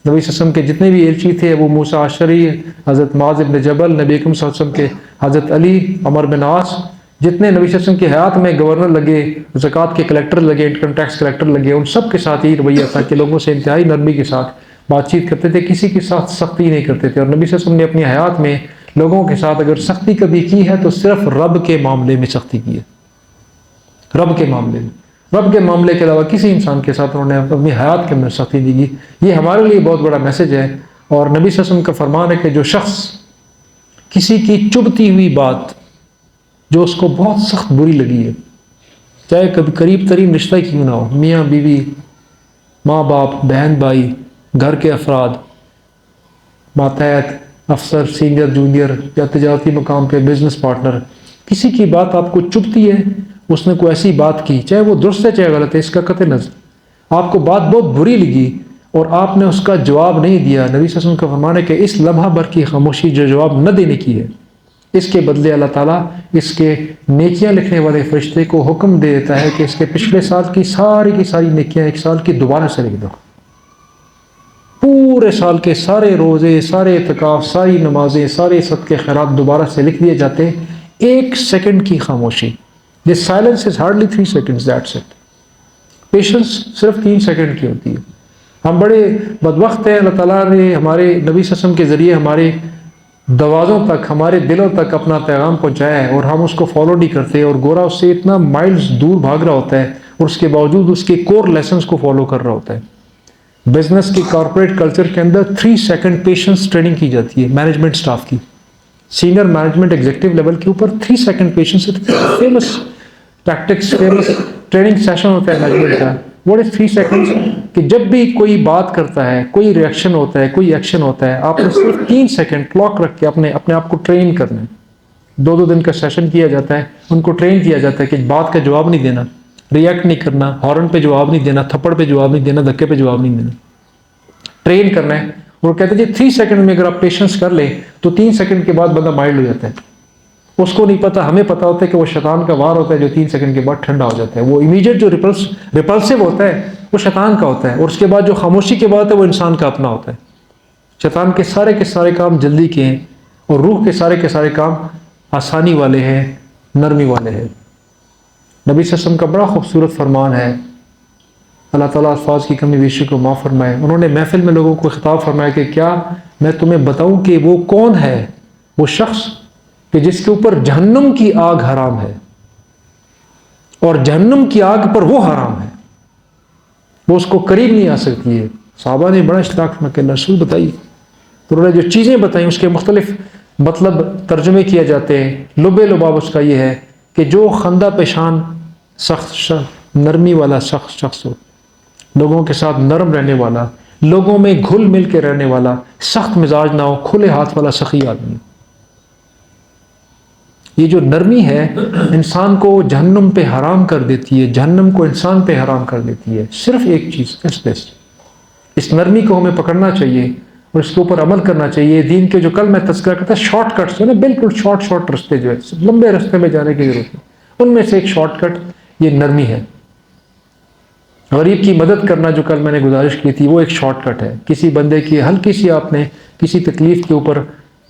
نبی صلی اللہ علیہ وسلم کے جتنے بھی ایلچی تھے، ابو موسیٰ اشعری، حضرت معاذ بن جبل، نبی اکرم صلی اللہ علیہ وسلم کے حضرت علی، عمر بن عاص، جتنے نبی صلی اللہ علیہ وسلم کی حیات میں گورنر لگے، زکوٰۃ کے کلیکٹر لگے، انکم ٹیکس کلیکٹر لگے، ان سب کے ساتھ یہی رویہ تھا کہ لوگوں سے انتہائی نرمی کے ساتھ بات چیت کرتے تھے، کسی کے ساتھ سختی نہیں کرتے تھے۔ اور نبی صلی اللہ علیہ وسلم نے اپنی حیات میں لوگوں کے ساتھ اگر سختی کبھی کی ہے تو صرف رب کے معاملے میں سختی کی ہے، رب کے معاملے میں، رب کے معاملے کے علاوہ کسی انسان کے ساتھ انہوں نے اپنی حیات کے اندر سختی نہیں کی۔ یہ ہمارے لیے بہت بڑا میسج ہے۔ اور نبی صلی اللہ علیہ وسلم کا فرمان ہے کہ جو شخص کسی کی چبھتی ہوئی بات جو اس کو بہت سخت بری لگی ہے، چاہے کبھی قریب ترین رشتہ ہی کیوں نہ ہو، میاں بیوی، ماں باپ، بہن بھائی، گھر کے افراد، ماتحت، افسر، سینئر، جونیئر، یا تجارتی مقام پہ بزنس پارٹنر، کسی کی بات آپ کو چبھتی ہے، اس نے کوئی ایسی بات کی، چاہے وہ درست ہے چاہے غلط ہے، اس کا قطع نظر، آپ کو بات بہت بری لگی اور آپ نے اس کا جواب نہیں دیا، نبی صلی اللہ علیہ وسلم کا فرمان ہے کہ اس لمحہ بھر کی خاموشی جو جواب نہ دینے کی ہے، اس کے بدلے اللہ تعالیٰ اس کے نیکیاں لکھنے والے فرشتے کو حکم دے دیتا ہے کہ اس کے پچھلے سال کی ساری نیکیاں ایک سال کی دوبارہ سے لکھ دو۔ پورے سال کے سارے روزے، سارے اعتکاف، ساری نمازیں، سارے صدقے خیرات دوبارہ سے لکھ دیے جاتے ہیں۔ ایک سیکنڈ کی خاموشی، this silence is hardly 3 seconds، that's it. Patience صرف 3 سیکنڈ کی ہوتی ہے۔ ہم بڑے بدبخت ہیں، اللہ تعالیٰ نے ہمارے نبی صلی اللہ علیہ وسلم کے ذریعے ہمارے دروازوں تک، ہمارے دلوں تک اپنا پیغام پہنچایا ہے اور ہم اس کو فالو نہیں کرتے، اور گورا اس سے اتنا مائلز دور بھاگ رہا ہوتا ہے اور اس کے باوجود اس کے کور لیسنز کو فالو کر رہا ہوتا ہے۔ بزنس کی کارپوریٹ کلچر کے اندر 3 سیکنڈ پیشنس ٹریننگ کی جاتی ہے مینجمنٹ سٹاف کی، سینئر مینجمنٹ ایگزیکٹو لیول کے اوپر 3 second patience, famous tactics, famous training session ہوتا ہے مینجمنٹ کا۔ What is 3 seconds؟ کہ جب بھی کوئی بات کرتا ہے، کوئی ریئیکشن ہوتا ہے، کوئی ایکشن ہوتا ہے، آپ نے صرف 3 سیکنڈ کلاک رکھ کے اپنے آپ کو ٹرین کرنا ہے۔ 2 دن کا سیشن کیا جاتا ہے، ان کو ٹرین کیا جاتا ہے کہ بات کا جواب نہیں دینا، ریئیکٹ نہیں کرنا، ہارن پہ جواب نہیں دینا، تھپڑ پہ جواب نہیں دینا، دھکے پہ جواب نہیں دینا، ٹرین کرنا ہے۔ اور کہتے ہیں جی 3 سیکنڈ میں اگر آپ پیشنس کر لیں تو 3 سیکنڈ کے بعد بندہ مائلڈ ہو جاتا ہے۔ اس کو نہیں پتا، ہمیں پتا ہوتا ہے کہ وہ شیطان کا وار ہوتا ہے جو 3 سیکنڈ کے بعد ٹھنڈا ہو جاتا ہے۔ وہ امیڈیٹ جو ریپلسو ہوتا ہے وہ شیطان کا ہوتا ہے، اور اس کے بعد جو خاموشی کے بعد ہے وہ انسان کا اپنا ہوتا ہے۔ شیطان کے سارے کام جلدی کے ہیں اور روح کے سارے کام آسانی والے ہیں، نرمی والے ہیں۔ نبی صلی اللہ علیہ وسلم کا بڑا خوبصورت فرمان ہے، اللہ تعالیٰ الفاظ کی کمی بیشی کو معاف فرمائے۔ انہوں نے محفل میں لوگوں کو خطاب فرمایا کہ کیا میں تمہیں بتاؤں کہ وہ کون ہے، وہ شخص کہ جس کے اوپر جہنم کی آگ حرام ہے اور جہنم کی آگ پر وہ حرام ہے، وہ اس کو قریب نہیں آ سکتی ہے۔ صحابہ نے بڑا اشتیاق میں کہ اللہ رسول بتائیے، تو انہوں نے جو چیزیں بتائیں اس کے مختلف مطلب ترجمے کیے جاتے ہیں۔ لب لباب اس کا یہ ہے کہ جو خندہ پیشان سخت نرمی والا شخص ہو، لوگوں کے ساتھ نرم رہنے والا، لوگوں میں گھل مل کے رہنے والا، سخت مزاج نہ ہو، کھلے ہاتھ والا سخی آدمی۔ یہ جو نرمی ہے انسان کو جہنم پہ حرام کر دیتی ہے، جہنم کو انسان پہ حرام کر دیتی ہے۔ صرف ایک چیز، اس نرمی کو ہمیں پکڑنا چاہیے اور اس کے اوپر عمل کرنا چاہیے۔ دین کے جو کل میں تذکرہ کرتا شارٹ کٹس نا، بالکل شارٹ رستے جو ہے، لمبے رستے میں جانے کی ضرورت ہے، ان میں سے ایک شارٹ کٹ یہ نرمی ہے۔ غریب کی مدد کرنا جو کل میں نے گزارش کی تھی وہ ایک شارٹ کٹ ہے۔ کسی بندے کی ہلکی سی آپ نے کسی تکلیف کے اوپر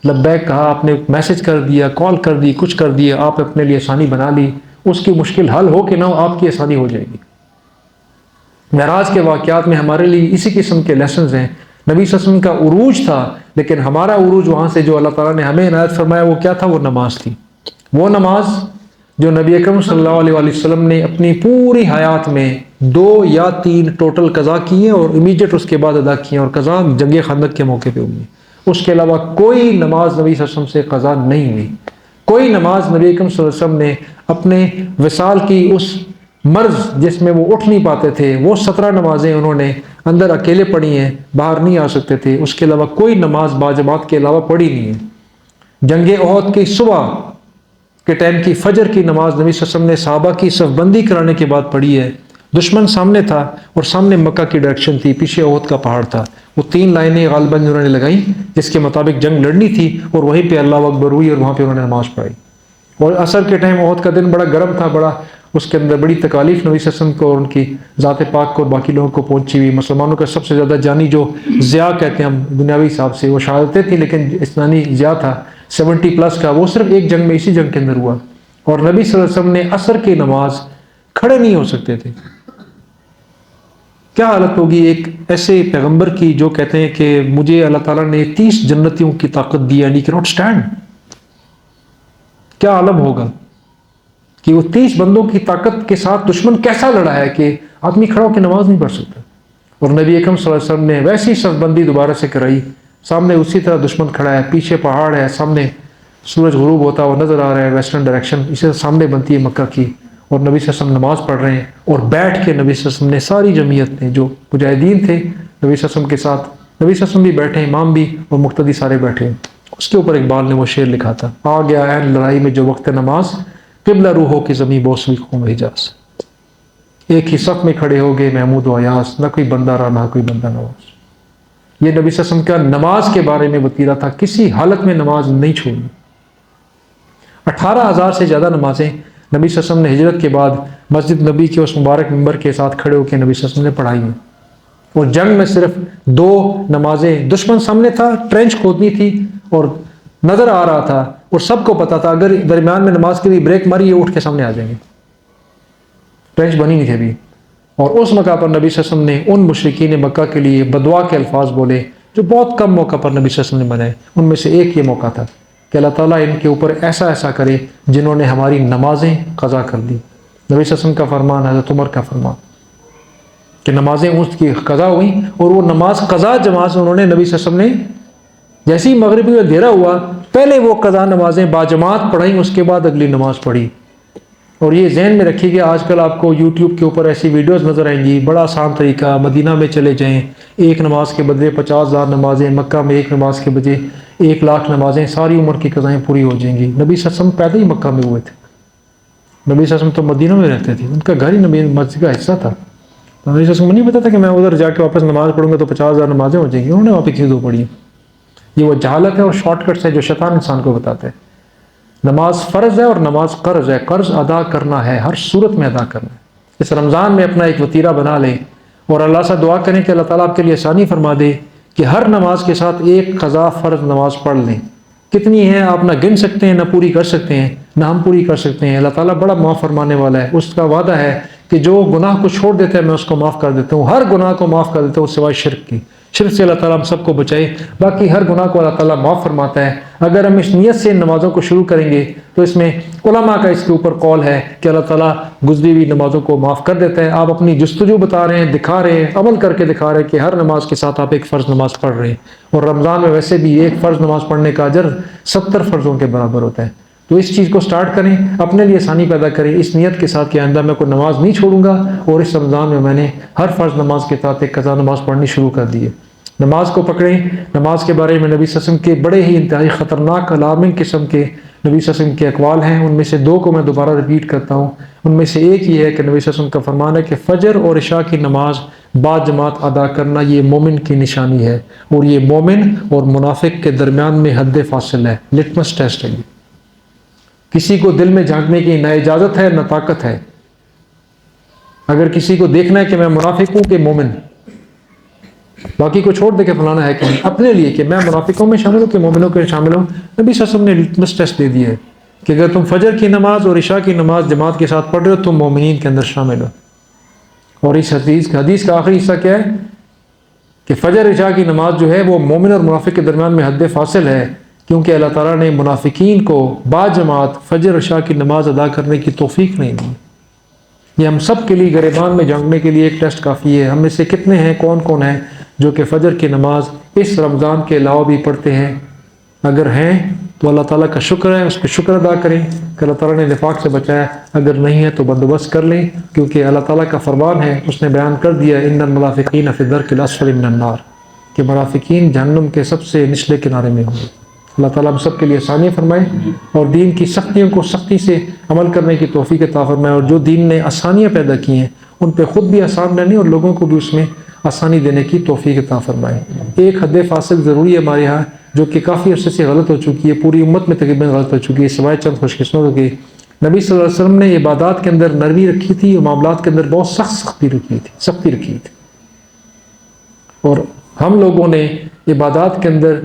لبیک کہا، آپ نے میسج کر دیا، کال کر دی، کچھ کر دیا، آپ اپنے لیے آسانی بنا لی، اس کی مشکل حل ہو کہ نہ ہو آپ کی آسانی ہو جائے گی۔ معراج کے واقعات میں ہمارے لیے اسی قسم کے لیسنز ہیں۔ نبی صلی اللہ علیہ وسلم کا عروج تھا، لیکن ہمارا عروج وہاں سے جو اللہ تعالیٰ نے ہمیں عنایت فرمایا وہ کیا تھا؟ وہ نماز تھی۔ وہ نماز جو نبی اکرم صلی اللہ علیہ وسلم نے اپنی پوری حیات میں 2 یا 3 ٹوٹل قضا کی ہیں اور امیڈیٹ اس کے بعد ادا کی ہیں، اور قضا جنگ خندق کے موقع پہ ہوئی۔ اس کے علاوہ کوئی نماز نبی صلی اللہ علیہ وسلم سے قضا نہیں ہوئی۔ کوئی نماز نبی اکرم صلی اللہ علیہ وسلم نے اپنے وصال کی اس مرض جس میں وہ اٹھ نہیں پاتے تھے، وہ 17 نمازیں انہوں نے اندر اکیلے پڑھی ہیں، باہر نہیں آ سکتے تھے، اس کے علاوہ کوئی نماز باجماعت کے علاوہ پڑھی نہیں ہے۔ جنگ احد کی صبح کے ٹائم کی فجر کی نماز نبی صلی اللہ علیہ وسلم نے صحابہ کی صف بندی کرانے کے بعد پڑھی ہے۔ دشمن سامنے تھا اور سامنے مکہ کی ڈائریکشن تھی، پیچھے احد کا پہاڑ تھا۔ وہ 3 لائنیں غالباً انہوں نے لگائیں جس کے مطابق جنگ لڑنی تھی، اور وہیں پہ اللہ اکبر ہوئی اور وہاں پہ انہوں نے نماز پڑھی۔ اور عصر کے ٹائم احد کا دن بڑا گرم تھا، بڑا اس کے اندر بڑی تکالیف نبی صلی اللہ علیہ وسلم کو اور ان کی ذات پاک کو اور باقی لوگوں کو پہنچی ہوئی. مسلمانوں کا سب سے زیادہ جانی جو ضیاء کہتے ہیں ہم دنیاوی حساب سے، وہ شہادتیں تھیں لیکن اسنانی ضیاء تھا 70+ کا، وہ صرف ایک جنگ میں، اسی جنگ کے اندر ہوا. اور نبی صلی اللہ علیہ وسلم نے عصر کی نماز کھڑے نہیں ہو سکتے تھے. کیا حالت ہوگی ایک ایسے پیغمبر کی جو کہتے ہیں کہ مجھے اللہ تعالیٰ نے 30 جنتیوں کی طاقت دی، اینڈ ہی کینٹ اسٹینڈ. کیا عالم ہوگا کہ وہ 30 بندوں کی طاقت کے ساتھ دشمن کیسا لڑا ہے کہ آدمی کھڑا ہو کے نماز نہیں پڑھ سکتا. اور نبی اکرم صلی اللہ علیہ وسلم نے ویسی صف بندی دوبارہ سے کرائی. سامنے اسی طرح دشمن کھڑا ہے، پیچھے پہاڑ ہے، سامنے سورج غروب ہوتا ہوا نظر آ رہا ہے ویسٹرن ڈائریکشن، اسی طرح سامنے بنتی ہے مکہ کی، اور نبی صلی اللہ علیہ وسلم نماز پڑھ رہے ہیں. اور بیٹھ کے نبی صلی اللہ علیہ وسلم نے ساری جمعیت نے جو مجاہدین تھے نبی صلی اللہ علیہ وسلم کے ساتھ، نبی صلی اللہ علیہ وسلم بھی بیٹھے، امام بھی اور مقتدی سارے بیٹھے. اس کے اوپر اقبال نے وہ شعر لکھا تھا، آ گیا عین لڑائی میں جو وقت نماز، قبلہ روحوں کی زمیں بوسوی قوم حجاز. ایک ہی صف میں کھڑے ہو گئے محمود و ایاز، نہ کوئی بندہ رہا نہ کوئی بندہ نواز. یہ نبی صلی اللہ علیہ وسلم کا نماز کے بارے میں وتیرہ تھا، کسی حالت میں نماز نہیں چھوڑنی. 18,000 سے زیادہ نمازیں نبی صلی اللہ علیہ وسلم نے ہجرت کے بعد مسجد نبی کے اس مبارک ممبر کے ساتھ کھڑے ہو کے نبی صلی اللہ علیہ وسلم نے پڑھائی ہیں. اور جنگ میں صرف 2 نمازیں، دشمن سامنے تھا، ٹرینچ کھودنی تھی اور نظر آ رہا تھا اور سب کو پتا تھا اگر درمیان میں نماز کے لیے بریک ماری یہ اٹھ کے سامنے آ جائیں گے، ٹرینچ بنی نہیں تھی ابھی. اور اس موقع پر نبی صلی اللہ علیہ وسلم نے ان مشرکین مکہ کے لیے بدعا کے الفاظ بولے جو بہت کم موقع پر نبی صلی اللہ علیہ وسلم نے بنائے. ان میں سے ایک یہ موقع تھا کہ اللہ تعالیٰ ان کے اوپر ایسا ایسا کرے جنہوں نے ہماری نمازیں قضا کر دی. نبی صلی اللہ علیہ وسلم کا فرمان، حضرت عمر کا فرمان کہ نمازیں اس کی قضا ہوئیں، اور وہ نماز قضا جماعت انہوں نے نبی صلی اللہ علیہ وسلم نے جیسے ہی مغربی میں اندھیرا ہوا پہلے وہ قضا نمازیں باجماعت پڑھائیں، اس کے بعد اگلی نماز پڑھی. اور یہ ذہن میں رکھیے کہ آج کل آپ کو یوٹیوب کے اوپر ایسی ویڈیوز نظر آئیں گی، بڑا آسان طریقہ، مدینہ میں چلے جائیں، ایک نماز کے بدلے 50,000 نمازیں، مکہ میں ایک نماز کے بجے 1,00,000 نمازیں، ساری عمر کی قضائیں پوری ہو جائیں گی. نبی صلی اللہ علیہ وسلم پیدا ہی مکہ میں ہوئے تھے، نبی صلی اللہ علیہ وسلم تو مدینہ میں رہتے تھے، ان کا گھر ہی نبی مسجد کا حصہ تھا. نبی صلی اللہ علیہ وسلم کو نہیں پتا تھا کہ میں ادھر جا کے واپس نماز پڑھوں گا تو 50,000 نمازیں ہو جائیں گی، انہوں نے واپس کیوں پڑھی. یہ وہ جہالت ہے اور شارٹ کٹس ہے جو شیطان انسان کو بتاتے ہیں. نماز فرض ہے اور نماز قرض ہے، قرض ادا کرنا ہے، ہر صورت میں ادا کرنا ہے. اس رمضان میں اپنا ایک وتیرہ بنا لیں اور اللہ سے دعا کریں کہ اللہ تعالیٰ آپ کے لیے آسانی فرما دے کہ ہر نماز کے ساتھ ایک قضا فرض نماز پڑھ لیں. کتنی ہیں آپ نہ گن سکتے ہیں، نہ پوری کر سکتے ہیں، نہ ہم پوری کر سکتے ہیں. اللہ تعالیٰ بڑا معاف فرمانے والا ہے، اس کا وعدہ ہے کہ جو گناہ کو چھوڑ دیتا ہے میں اس کو معاف کر دیتا ہوں، ہر گناہ کو معاف کر دیتا ہوں سوائے شرک کی. شرک سے اللہ تعالیٰ ہم سب کو بچائے، باقی ہر گناہ کو اللہ تعالیٰ معاف فرماتا ہے. اگر ہم اس نیت سے نمازوں کو شروع کریں گے تو اس میں علماء کا اس کے اوپر قول ہے کہ اللہ تعالیٰ گزری ہوئی نمازوں کو معاف کر دیتا ہے. آپ اپنی جستجو بتا رہے ہیں، دکھا رہے ہیں، عمل کر کے دکھا رہے ہیں کہ ہر نماز کے ساتھ آپ ایک فرض نماز پڑھ رہے ہیں. اور رمضان میں ویسے بھی ایک فرض نماز پڑھنے کا اجر 70 فرضوں کے برابر ہوتا ہے. تو اس چیز کو سٹارٹ کریں، اپنے لیے آسانی پیدا کریں اس نیت کے ساتھ کہ آئندہ میں کوئی نماز نہیں چھوڑوں گا. اور اس رمضان میں نے ہر فرض نماز کے ساتھ ایک قضا نماز پڑھنی شروع کر دی ہے. نماز کو پکڑیں. نماز کے بارے میں نبی صلی اللہ علیہ وسلم کے بڑے ہی انتہائی خطرناک الارمنگ قسم کے نبی صلی اللہ علیہ وسلم کے اقوال ہیں. ان میں سے 2 کو میں دوبارہ ریپیٹ کرتا ہوں. ان میں سے ایک یہ ہے کہ نبی صلی اللہ علیہ وسلم کا فرمان ہے کہ فجر اور عشاء کی نماز با جماعت ادا کرنا یہ مومن کی نشانی ہے، اور یہ مومن اور منافق کے درمیان میں حد فاصل ہے، لٹمس ٹیسٹ ہے. کسی کو دل میں جھانکنے کی نہ اجازت ہے نہ طاقت ہے. اگر کسی کو دیکھنا ہے کہ میں منافق ہوں کہ مومن، باقی کو چھوڑ دے کے فلانا ہے کہ اپنے لیے کہ میں منافقوں میں شامل ہوں کہ مومنوں کے شامل ہوں. نبی صلی اللہ علیہ وسلم نے لٹمس ٹیسٹ دے دیا ہے کہ اگر تم فجر کی نماز اور عشاء کی نماز جماعت کے ساتھ پڑھ رہے ہو تم مومنین کے اندر شامل ہو. اور اس حدیث کا آخری حصہ کیا ہے کہ فجر عشاء کی نماز جو ہے وہ مومن اور منافق کے درمیان میں حد فاصل ہے، کیونکہ اللہ تعالیٰ نے منافقین کو با جماعت فجر عشاء کی نماز ادا کرنے کی توفیق نہیں دی. یہ ہم سب کے لیے گریبان میں جھانکنے کے لیے ایک ٹیسٹ کافی ہے. ہم میں سے کتنے ہیں، کون کون ہیں جو کہ فجر کی نماز اس رمضان کے علاوہ بھی پڑھتے ہیں؟ اگر ہیں تو اللہ تعالیٰ کا شکر ہے، اس پہ شکر ادا کریں کہ اللہ تعالیٰ نے نفاق سے بچایا. اگر نہیں ہے تو بندوبست کر لیں، کیونکہ اللہ تعالیٰ کا فرمان ہے، اس نے بیان کر دیا ان المنافقین فی الدرک الاسفل من النار، کہ منافقین جہنم کے سب سے نچلے کنارے میں ہوں گے. اللہ تعالیٰ ہم سب کے لیے آسانی فرمائے اور دین کی سختیوں کو سختی سے عمل کرنے کی توفیق عطا فرمائے، اور جو دین نے آسانیاں پیدا کی ہیں ان پہ خود بھی آسان رہنے اور لوگوں کو بھی اس میں آسانی دینے کی توفیق عطا فرمائے. ایک حد فاصل ضروری ہے ہمارے یہاں جو کہ کافی عرصے سے غلط ہو چکی ہے، پوری امت میں تقریباً غلط ہو چکی ہے سوائے چند خوش قسمتوں کے، نبی صلی اللہ علیہ وسلم نے عبادات کے اندر نرمی رکھی تھی اور معاملات کے اندر بہت سختی رکھی تھی. اور ہم لوگوں نے عبادات کے اندر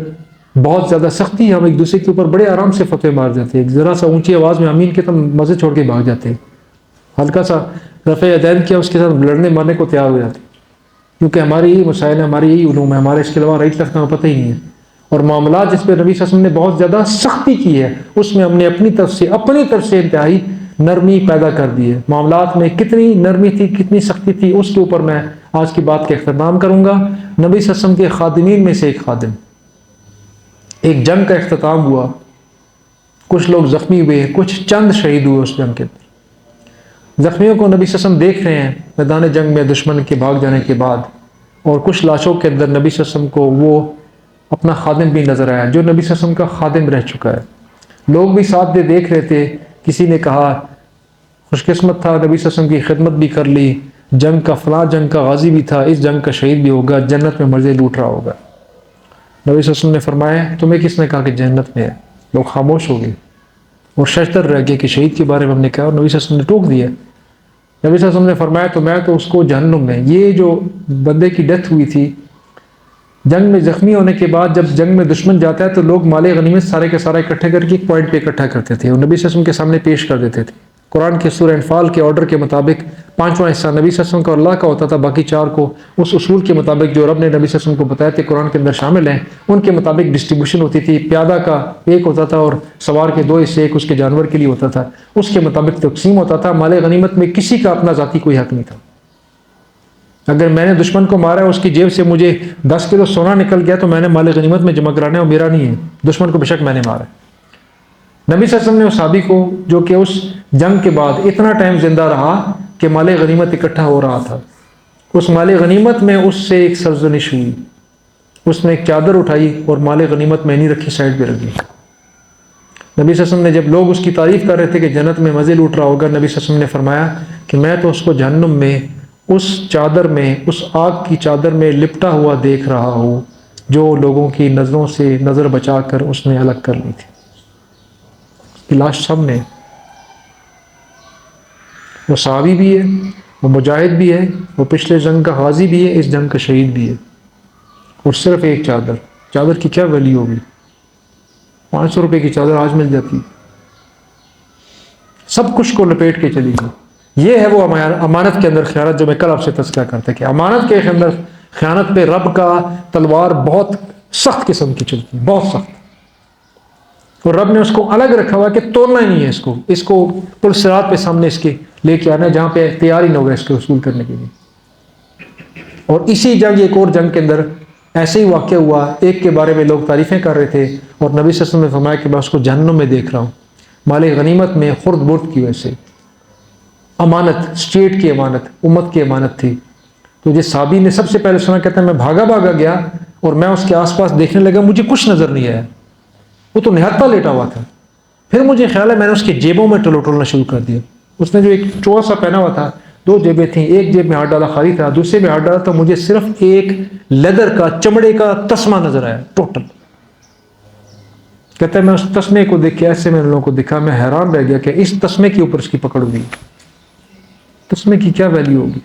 بہت زیادہ سختی، ہم ایک دوسرے کے اوپر بڑے آرام سے فتوے مار جاتے ہیں. ذرا سا اونچی آواز میں آمین کے تم مزے چھوڑ کے بھاگ جاتے ہیں. ہلکا سا رفع یدین کیا اس کے ساتھ لڑنے مارنے کو تیار ہو جاتے ہیں، کیونکہ ہماری یہی مسائل ہیں، ہماری یہی علوم ہے، ہمارے اس کے علاوہ رائٹ لیفٹ کا پتہ ہی نہیں ہے. اور معاملات جس پہ نبی صلی اللہ علیہ وسلم نے بہت زیادہ سختی کی ہے، اس میں ہم نے اپنی طرف سے انتہائی نرمی پیدا کر دی ہے. معاملات میں کتنی نرمی تھی، کتنی سختی تھی، اس کے اوپر میں آج کی بات کا اختتام کروں گا. نبی صلی اللہ علیہ وسلم کے خادمین میں سے ایک خادم، ایک جنگ کا اختتام ہوا، کچھ لوگ زخمی ہوئے، کچھ چند شہید ہوئے اس جنگ کے اندر. زخمیوں کو نبی صلی اللہ علیہ وسلم دیکھ رہے ہیں میدان جنگ میں دشمن کے بھاگ جانے کے بعد، اور کچھ لاشوں کے اندر نبی صلی اللہ علیہ وسلم کو وہ اپنا خادم بھی نظر آیا جو نبی صلی اللہ علیہ وسلم کا خادم رہ چکا ہے. لوگ بھی ساتھ دے دیکھ رہے تھے. کسی نے کہا خوش قسمت تھا، نبی صلی اللہ علیہ وسلم کی خدمت بھی کر لی، جنگ کا فلاں جنگ کا غازی بھی تھا، اس جنگ کا شہید بھی ہوگا، جنت میں مزے لوٹ رہا ہوگا. نبی صلی اللہ علیہ وسلم نے فرمایا تمہیں کس نے کہا کہ جنت میں ہے؟ لوگ خاموش ہو گئے اور ششدر رہ گئے کہ شہید کے بارے میں ہم نے کہا، اور نبی صلی اللہ علیہ وسلم نے ٹوک دیا. نبی صلی اللہ علیہ وسلم نے فرمایا تو میں تو اس کو جہنم میں، یہ جو بندے کی ڈیتھ ہوئی تھی جنگ میں زخمی ہونے کے بعد، جب جنگ میں دشمن جاتا ہے تو لوگ مال غنیمت سارے کے سارے اکٹھے کر کے ایک پوائنٹ پہ اکٹھا کرتے تھے اور نبی صلی اللہ علیہ وسلم کے سامنے پیش کر دیتے تھے. قرآن کے سورہ انفال کے آرڈر کے مطابق 5واں حصہ نبی صلی اللہ علیہ وسلم کا اور اللہ کا ہوتا تھا، باقی 4 کو اس اصول کے مطابق جو رب نے نبی صلی اللہ علیہ وسلم کو بتایا تھے قرآن کے اندر شامل ہیں، ان کے مطابق ڈسٹریبیوشن ہوتی تھی. پیادہ کا ایک ہوتا تھا اور سوار کے 2 حصے، ایک اس کے جانور کے لیے ہوتا تھا، اس کے مطابق تقسیم ہوتا تھا. مال غنیمت میں کسی کا اپنا ذاتی کوئی حق نہیں تھا. اگر میں نے دشمن کو مارا ہے، اس کی جیب سے مجھے 10 کلو سونا نکل گیا تو میں نے مال غنیمت میں جمع کرانا ہے، اور میرا نہیں ہے. دشمن کو بے شک میں نے مارا ہے. نبی صلی اللہ علیہ وسلم نے اس صحابی کو جو کہ اس جنگ کے بعد اتنا ٹائم زندہ رہا کہ مال غنیمت اکٹھا ہو رہا تھا، اس مال غنیمت میں اس سے ایک سرزنش ہوئی. اس نے ایک چادر اٹھائی اور مال غنیمت میں نہیں رکھی، سائڈ پہ رکھی. نبی صلی اللہ علیہ وسلم نے جب لوگ اس کی تعریف کر رہے تھے کہ جنت میں مزے لوٹ رہا ہوگا، نبی صلی اللہ علیہ وسلم نے فرمایا کہ میں تو اس کو جہنم میں اس چادر میں، اس آگ کی چادر میں لپٹا ہوا دیکھ رہا ہوں جو لوگوں کی نظروں سے نظر بچا کر اس نے الگ کر لی تھی. لاش سامنے، وہ صحابی بھی ہے، وہ مجاہد بھی ہے، وہ پچھلے جنگ کا غازی بھی ہے، اس جنگ کا شہید بھی ہے. اور صرف ایک چادر کی کیا ویلیو ہوگی؟ 500 روپے کی چادر آج مل جاتی، سب کچھ کو لپیٹ کے چلی گئی. یہ ہے وہ امانت کے اندر خیانت جو میں کل آپ سے تذکرہ کرتا کہ امانت کے اندر خیانت پہ رب کا تلوار بہت سخت قسم کی چلتی ہے، بہت سخت. اور رب نے اس کو الگ رکھا ہوا کہ توڑنا ہی نہیں ہے اس کو پل صراط پہ سامنے اس کے لے کے آنا ہے جہاں پہ تیار ہی نہ ہوگا اس کے وصول کرنے کے لیے. اور اسی جنگ، ایک اور جنگ کے اندر ایسے ہی واقعہ ہوا، ایک کے بارے میں لوگ تعریفیں کر رہے تھے اور نبی صلی اللہ علیہ وسلم نے فرمایا کہ میں اس کو جہنم میں دیکھ رہا ہوں مال غنیمت میں خرد برد کی وجہ سے. امانت، اسٹیٹ کی امانت، امت کی امانت تھی. تو جس صحابی نے سب سے پہلے سنا، کہتا ہے میں بھاگا گیا اور میں اس کے آس پاس دیکھنے لگا، مجھے کچھ نظر نہیں آیا، وہ تو نہتا لیٹا ہوا تھا. پھر مجھے خیال ہے میں نے اس کی جیبوں میں ٹولنا شروع کر دیا. اس نے جو ایک چوہا سا پہنا ہوا تھا، 2 جیبیں تھیں، ایک جیب میں ہاتھ ڈالا خالی تھا، دوسرے میں ہاتھ ڈالا تو مجھے صرف ایک لیدر کا، چمڑے کا تسمہ نظر آیا ٹوٹل. کہتا ہے میں اس تسمے کو دیکھ کے ایسے میں ان لوگوں کو دکھا، میں حیران رہ گیا کہ اس تسمے کے اوپر اس کی پکڑ ہوئی. تسمے کی کیا ویلیو ہوگی؟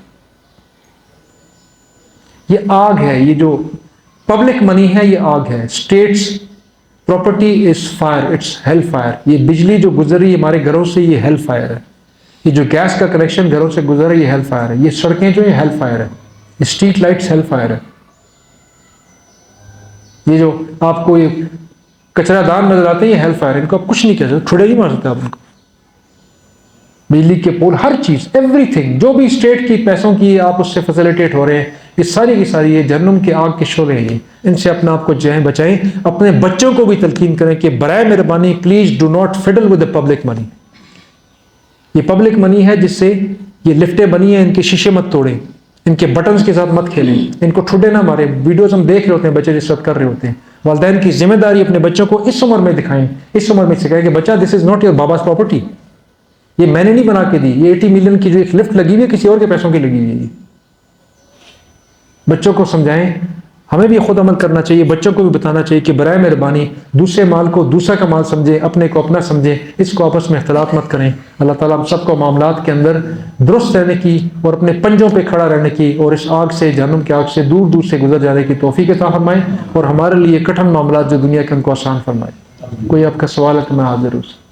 یہ آگ ہے، یہ جو پبلک منی ہے یہ آگ ہے. Status property is fire, it's hell fire. یہ بجلی جو گزر رہی ہے ہمارے گھروں سے، یہ ہیل فائر ہے. یہ جو گیس کا کنیکشن گھروں سے گزر رہا ہے، یہ ہیل فائر ہے. یہ سڑکیں جو یہ ہیل فائر ہے. یہ اسٹریٹ لائٹس ہیل فائر ہے. یہ جو آپ کو یہ کچرا دان نظر آتے ہیں، یہ ہیل فائر ہے. ان کو آپ کچھ نہیں کہہ سکتے، ٹھوڑے نہیں مار سکتے آپ ان کو. بجلی کے پول، ہر چیز، ایوری تھنگ جو بھی اسٹیٹ کی پیسوں کی آپ اس سے فیسیلیٹیٹ ہو رہے ہیں، یہ ساری کی ساری یہ جہنم کے آگ کے شعلے ہیں. ان سے اپنا آپ کو بچائیں. اپنے بچوں کو بھی تلقین کریں کہ برائے مہربانی please do not fiddle with the public money. یہ پبلک منی ہے جس سے یہ لفٹیں بنی ہیں، ان کے شیشے مت توڑیں، ان کے بٹنز کے ساتھ مت کھیلیں، ان کو ٹھڈے نہ ماریں. ویڈیوز ہم دیکھ رہے ہوتے ہیں، بچے جس وقت کر رہے ہوتے ہیں. والدین کی ذمہ داری اپنے بچوں کو اس عمر میں دکھائیں، اس عمر میں سکھائیں کہ بچہ دس از ناٹ یور باباز پراپرٹی. یہ میں نے نہیں بنا کے دی، یہ 80 ملین کی جو ایک لفٹ لگی ہوئی ہے کسی اور کے پیسوں کی لگی ہوئی ہے. بچوں کو سمجھائیں ہمیں بھی خود عمل کرنا چاہیے، بچوں کو بھی بتانا چاہیے کہ برائے مہربانی دوسرے مال کو دوسرا کا مال سمجھیں، اپنے کو اپنا سمجھیں، اس کو آپس میں اختلاط مت کریں۔ اللہ تعالیٰ ہم سب کو معاملات کے اندر درست رہنے کی اور اپنے پنجوں پہ کھڑا رہنے کی اور اس آگ سے، جہنم کی آگ سے دور دور سے گزر جانے کی توفیق عطا فرمائے، اور ہمارے لیے کٹھن معاملات جو دنیا کے ان کو آسان فرمائے۔ کوئی آپ کا سوال ہے تو میں حاضر ہوں۔